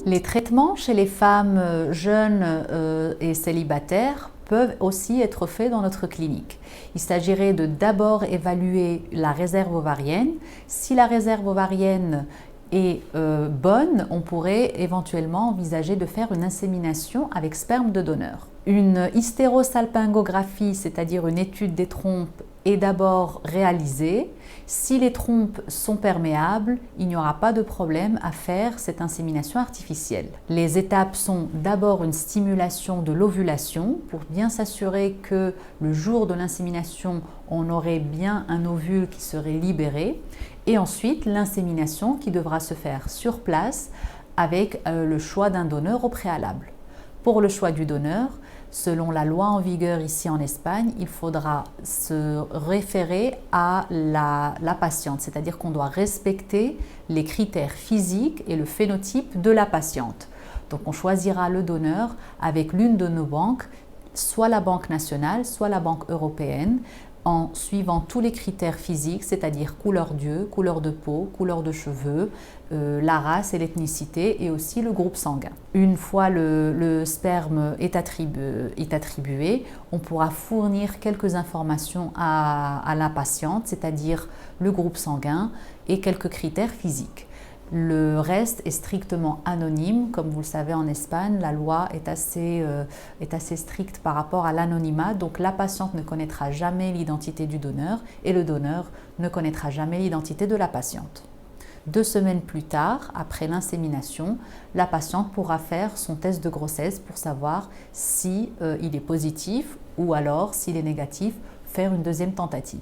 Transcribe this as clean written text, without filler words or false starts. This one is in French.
Les traitements chez les femmes jeunes et célibataires peuvent aussi être faits dans notre clinique. Il s'agirait de d'abord évaluer la réserve ovarienne. Si la réserve ovarienne est bonne, on pourrait éventuellement envisager de faire une insémination avec sperme de donneur. Une hystérosalpingographie, c'est-à-dire une étude des trompes, est d'abord réalisée. Si les trompes sont perméables, il n'y aura pas de problème à faire cette insémination artificielle. Les étapes sont d'abord une stimulation de l'ovulation pour bien s'assurer que le jour de l'insémination, on aurait bien un ovule qui serait libéré. Et ensuite, l'insémination qui devra se faire sur place avec le choix d'un donneur au préalable. Pour le choix du donneur, selon la loi en vigueur ici en Espagne, il faudra se référer à la patiente, c'est-à-dire qu'on doit respecter les critères physiques et le phénotype de la patiente. Donc on choisira le donneur avec l'une de nos banques, soit la Banque nationale, soit la Banque européenne, en suivant tous les critères physiques, c'est-à-dire couleur d'yeux, couleur de peau, couleur de cheveux, la race et l'ethnicité et aussi le groupe sanguin. Une fois le sperme est attribué, on pourra fournir quelques informations à la patiente, c'est-à-dire le groupe sanguin et quelques critères physiques. Le reste est strictement anonyme. Comme vous le savez, en Espagne, la loi est assez stricte par rapport à l'anonymat. Donc la patiente ne connaîtra jamais l'identité du donneur et le donneur ne connaîtra jamais l'identité de la patiente. 2 semaines plus tard, après l'insémination, la patiente pourra faire son test de grossesse pour savoir si il est positif ou alors, s'il est négatif, faire une deuxième tentative.